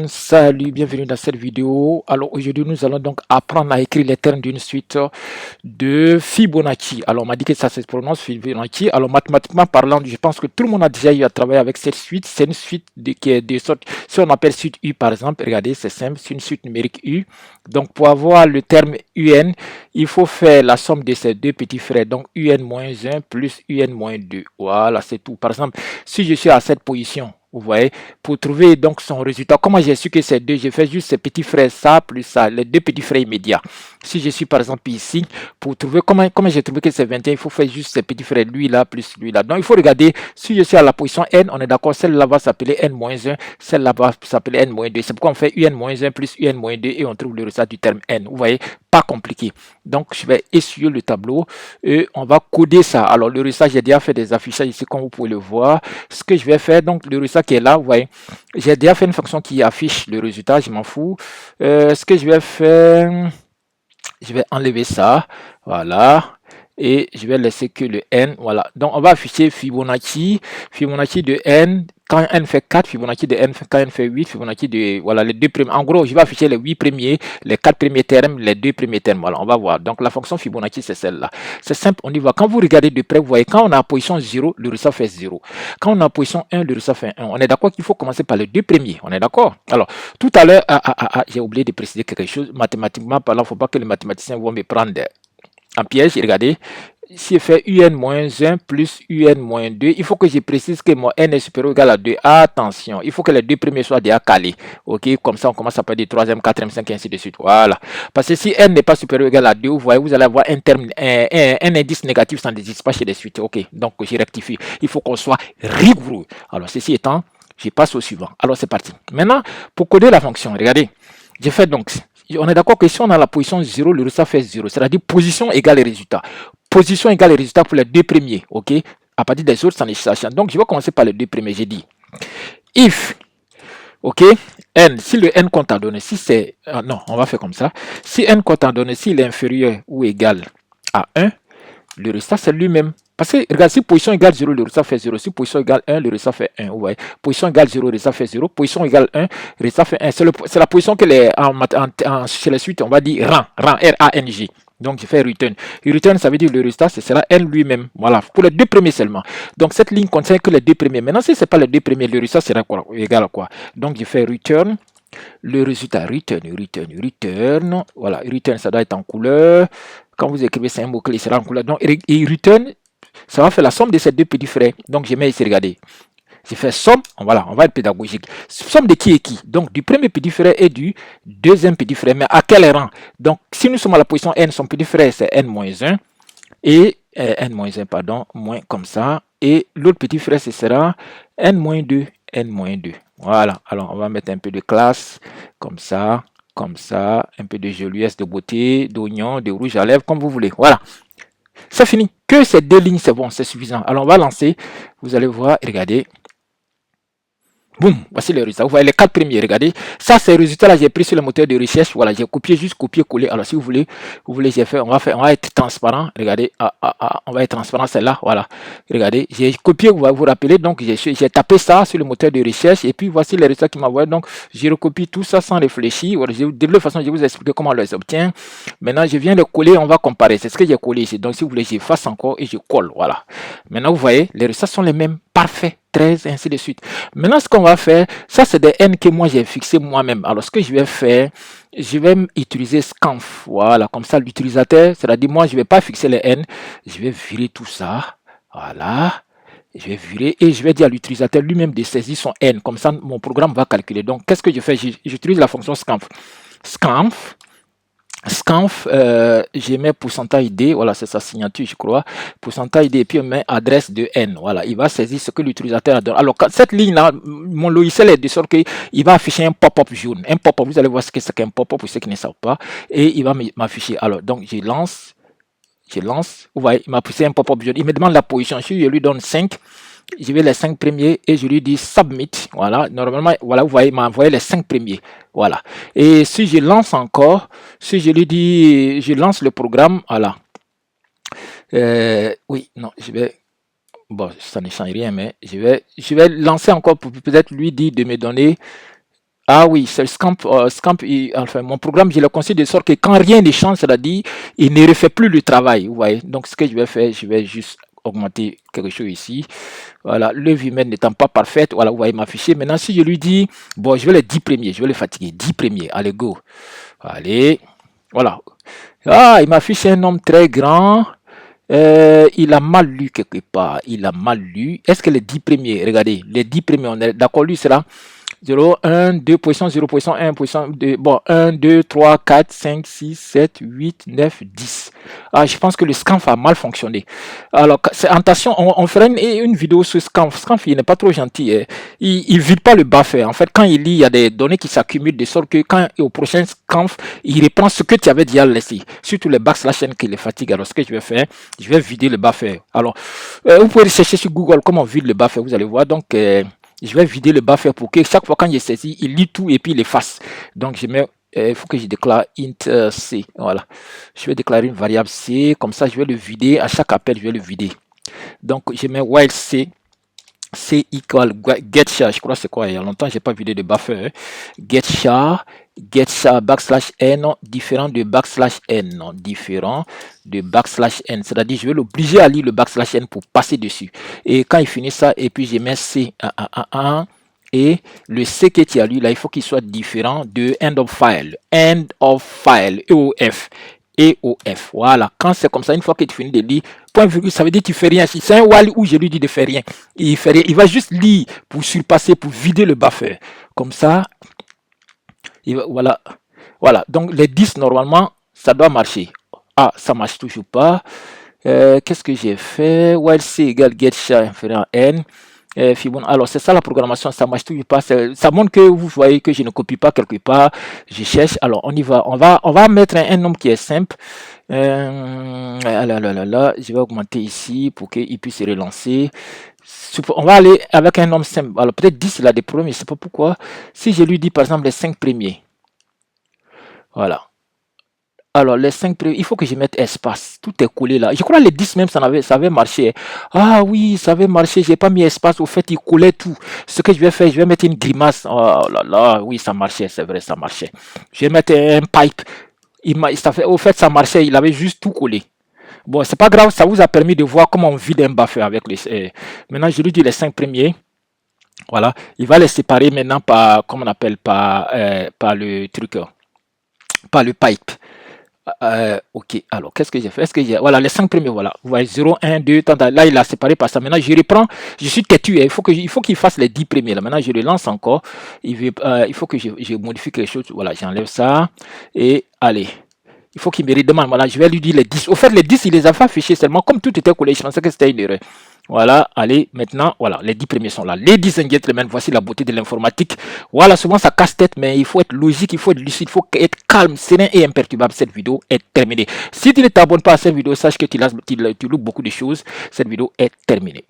Salut, bienvenue dans cette vidéo. Alors aujourd'hui nous allons donc apprendre à écrire les termes d'une suite de Fibonacci. Alors on m'a dit que ça se prononce Fibonacci. Alors mathématiquement parlant, je pense que tout le monde a déjà eu à travailler avec cette suite. C'est une suite qui est de sorte, si on appelle suite U par exemple, regardez c'est simple, c'est une suite numérique U. Donc pour avoir le terme UN, il faut faire la somme de ces deux petits frères. Donc UN-1 plus UN-2. Voilà, c'est tout. Par exemple, si je suis à cette position, vous voyez, pour trouver donc son résultat. Comment j'ai su que c'est deux? J'ai fait juste ces petits frères, ça plus ça, les deux petits frères immédiats. Si je suis par exemple ici, pour trouver comment j'ai trouvé que c'est 21, il faut faire juste ces petits frères, lui là plus lui là. Donc il faut regarder, si je suis à la position N, on est d'accord, celle-là va s'appeler N-1, celle-là va s'appeler N-2. C'est pourquoi on fait UN-1 plus UN-2 et on trouve le résultat du terme N. Vous voyez, pas compliqué. Donc je vais essuyer le tableau et on va coder ça. Alors le résultat, j'ai déjà fait des affichages ici comme vous pouvez le voir. Ce que je vais faire, donc le résultat qui est là, vous voyez, j'ai déjà fait une fonction qui affiche le résultat, je m'en fous. Ce que je vais faire, je vais enlever ça, voilà, et je vais laisser que le n, voilà. Donc on va afficher Fibonacci de n, quand n fait 4, Fibonacci de n quand n fait 8, Fibonacci de, voilà, les deux premiers. En gros, je vais afficher les 8 premiers, les 4 premiers termes, les 2 premiers termes, voilà, on va voir. Donc la fonction Fibonacci, c'est celle-là. C'est simple, on y va. Quand vous regardez de près, vous voyez, quand on est en position 0, le résultat fait 0. Quand on est en position 1, le résultat fait 1. On est d'accord qu'il faut commencer par les deux premiers, on est d'accord? Alors, tout à l'heure, j'ai oublié de préciser quelque chose. Mathématiquement parlant, il ne faut pas que les mathématiciens vont me prendre en piège. Regardez, si je fais UN-1 plus UN-2, il faut que je précise que mon n est supérieur ou égal à 2. Attention, il faut que les deux premiers soient déjà calés. Ok, comme ça on commence à parler du troisième, quatrième, cinquième, ainsi de suite. Voilà. Parce que si n n'est pas supérieur ou égal à 2, vous voyez, vous allez avoir un terme, un indice négatif, ça n'existe pas chez les suites. Ok, donc je rectifie. Il faut qu'on soit rigoureux. Alors, ceci étant, je passe au suivant. Alors, c'est parti. Maintenant, pour coder la fonction, regardez, j'ai fait donc, on est d'accord que si on a la position 0, le résultat fait 0. C'est-à-dire position égale résultat. Position égale résultat pour les deux premiers. Ok. À partir des autres, ça ne change. Donc, je vais commencer par les deux premiers. J'ai dit, if, ok, n, si le n qu'on t'a donné, si c'est, non, on va faire comme ça. Si n qu'on t'a donné, s'il est inférieur ou égal à 1, le résultat c'est lui-même. Parce que regarde, si position égale 0, le résultat fait 0. Si position égale 1, le résultat fait 1. Vous voyez, position égale 0, le résultat fait 0. Position égale 1, le résultat fait 1. C'est la position que chez les suites, on va dire rang, R-A-N-G. Donc, je fais return. Return, ça veut dire le résultat, c'est cela n lui-même. Voilà, pour les deux premiers seulement. Donc, cette ligne contient que les deux premiers. Maintenant, si ce n'est pas les deux premiers, le résultat sera quoi, égal à quoi? Donc, je fais return. Le résultat, return. Voilà, return, ça doit être en couleur. Quand vous écrivez, c'est un mot-clé, il sera en couleur. Donc, et return, ça va faire la somme de ces deux petits frères. Donc, je mets ici, regardez. J'ai fait somme, voilà, on va être pédagogique. Somme de qui et qui? Donc, du premier petit frère et du deuxième petit frère. Mais à quel rang? Donc, si nous sommes à la position n, son petit frère, c'est n-1. Et n-1, pardon, moins comme ça. Et l'autre petit frère, ce sera n-2, n-2. Voilà, alors on va mettre un peu de classe, comme ça, un peu de joliesse, de beauté, d'oignon, de rouge à lèvres, comme vous voulez. Voilà, c'est fini. Que ces deux lignes, c'est bon, c'est suffisant. Alors on va lancer, vous allez voir, regardez. Boum, voici les résultats. Vous voyez les 4 premiers, regardez. Ça, ces résultats-là, j'ai pris sur le moteur de recherche. Voilà, j'ai copié, juste copié-coller. Alors, si vous voulez, j'ai fait, on va être transparent. Regardez, on va être transparent, celle-là. Voilà, regardez, j'ai copié, vous vous rappelez. Donc, j'ai tapé ça sur le moteur de recherche. Et puis, voici les résultats qui m'envoient. Donc, je recopie tout ça sans réfléchir. Voilà, de toute façon, je vais vous expliquer comment on les obtient. Maintenant, je viens de coller, on va comparer. C'est ce que j'ai collé ici. Donc, si vous voulez, j'efface encore et je colle. Voilà. Maintenant, vous voyez, les résultats sont les mêmes. Parfait. 13, ainsi de suite. Maintenant, ce qu'on va faire, ça c'est des n que moi j'ai fixé moi-même. Alors, ce que je vais faire, je vais utiliser scanf. Voilà, comme ça, l'utilisateur, c'est-à-dire moi, je ne vais pas fixer les n. Je vais virer tout ça. Voilà. Je vais virer et je vais dire à l'utilisateur lui-même de saisir son n. Comme ça, mon programme va calculer. Donc, qu'est-ce que je fais? J'utilise la fonction scanf. Scanf, je mets pourcentage D, voilà, c'est sa signature, je crois. Pourcentage D, et puis on met adresse de N. Voilà, il va saisir ce que l'utilisateur a donné. Alors, cette ligne-là, mon logiciel est de sorte qu'il va afficher un pop-up jaune. Un pop-up, vous allez voir ce que c'est qu'un pop-up pour ceux qui ne savent pas. Et il va m'afficher. Alors, donc, je lance. Vous voyez, il m'a poussé un pop-up jaune. Il me demande la position. Si je lui donne 5, je vais les 5 premiers et je lui dis submit. Voilà, normalement, voilà, vous voyez, il m'a envoyé les 5 premiers. Voilà. Et si je lance encore, si je lui dis, je lance le programme, voilà. Oui, non, je vais, bon, ça ne change rien, mais je vais lancer encore pour peut-être lui dire de me donner. Ah oui, c'est le Scamp. Scamp, enfin, mon programme, je le conseille de sorte que quand rien ne change, c'est-à-dire, il ne refait plus le travail. Vous voyez. Donc, ce que je vais faire, je vais juste augmenter quelque chose ici. Voilà, le Vimeo n'étant pas parfaite, voilà, vous voyez m'afficher. Maintenant, si je lui dis, bon, je vais les 10 premiers, je vais les fatiguer. 10 premiers, allez, go. Allez, voilà. Ah, il m'affiche un nombre très grand. Il a mal lu quelque part. Il a mal lu. Est-ce que les 10 premiers, regardez, les 10 premiers, on est d'accord, lui sera 0, 1, 2, 0, 1, 2, bon, 1, 2, 3, 4, 5, 6, 7, 8, 9, 10. Ah, je pense que le Scanf a mal fonctionné. Alors, attention, on fera une vidéo sur Scanf. Scanf, il n'est pas trop gentil. Hein. Il ne vide pas le buffer. En fait, quand il lit, il y a des données qui s'accumulent de sorte que quand au prochain Scanf, il reprend ce que tu avais déjà laissé. Surtout les backslash n qui les fatiguent. Alors, ce que je vais faire, je vais vider le buffer. Alors, vous pouvez rechercher sur Google comment vide le buffer. Vous allez voir. Donc, je vais vider le buffer pour que chaque fois quand il saisit, il lit tout et puis il efface. Donc je mets, il faut que je déclare int c. Voilà. Je vais déclarer une variable c. Comme ça, je vais le vider. À chaque appel, je vais le vider. Donc je mets while c. C equal getChar. Je crois que c'est quoi? Il y a longtemps, j'ai pas vidé de buffer. Hein. GetChar backslash n différent de backslash n. Différent de backslash n. C'est-à-dire, je vais l'obliger à lire le backslash n pour passer dessus. Et quand il finit ça, et puis je mets c. Et le C que tu as lu là, il faut qu'il soit différent de end of file. End of file, EOF. EOF. Voilà. Quand c'est comme ça, une fois que tu finis de lire, point virgule, ça veut dire que tu fais rien. Si c'est un while où je lui dis de faire rien, il fait rien. Il va juste lire pour surpasser, pour vider le buffer. Comme ça, voilà. Voilà. Donc les 10, normalement, ça doit marcher. Ah, ça marche toujours pas. Qu'est-ce que j'ai fait? While C égale getChar inférieur à n. Alors c'est ça la programmation, ça marche toujours pas. Ça montre que vous voyez que je ne copie pas quelque part, je cherche. Alors on y va, on va mettre un nombre qui est simple. Je vais augmenter ici pour qu'il puisse se relancer. On va aller avec un nombre simple. Alors peut-être 10 il a des problèmes, je ne sais pas pourquoi. Si je lui dis par exemple les 5 premiers, voilà. Alors, les 5 premiers, il faut que je mette espace. Tout est collé là. Je crois que les 10 même, ça avait marché. Ah oui, ça avait marché. J'ai pas mis espace. Au fait, il collait tout. Ce que je vais faire, je vais mettre une grimace. Oh là là, oui, ça marchait. C'est vrai, ça marchait. Je vais mettre un pipe. Au fait, ça marchait. Il avait juste tout collé. Bon, c'est pas grave. Ça vous a permis de voir comment on vide un buffer avec les. Maintenant, je lui dis les 5 premiers. Voilà. Il va les séparer maintenant par, comment on appelle, par le truc, par le pipe. Ok, alors qu'est-ce que j'ai fait? Est-ce que j'ai... Voilà, les 5 premiers, voilà. Vous voyez, 0, 1, 2, là, il a séparé par ça. Maintenant, je reprends, je suis têtu, hein. Il faut qu'il fasse les 10 premiers. Là. Maintenant, je le lance encore. Il faut que je modifie quelque chose. Voilà, j'enlève ça. Et allez. Il faut qu'il me redemande. Voilà, je vais lui dire les 10. Au fait, les 10, il les a fait afficher seulement. Comme tout était collé, je pensais que c'était une erreur. Voilà, allez, maintenant, voilà, les 10 premiers sont là. Ladies and gentlemen, voici la beauté de l'informatique. Voilà, souvent ça casse tête, mais il faut être logique, il faut être lucide, il faut être calme, serein et imperturbable. Cette vidéo est terminée. Si tu ne t'abonnes pas à cette vidéo, sache que tu loupes beaucoup de choses. Cette vidéo est terminée.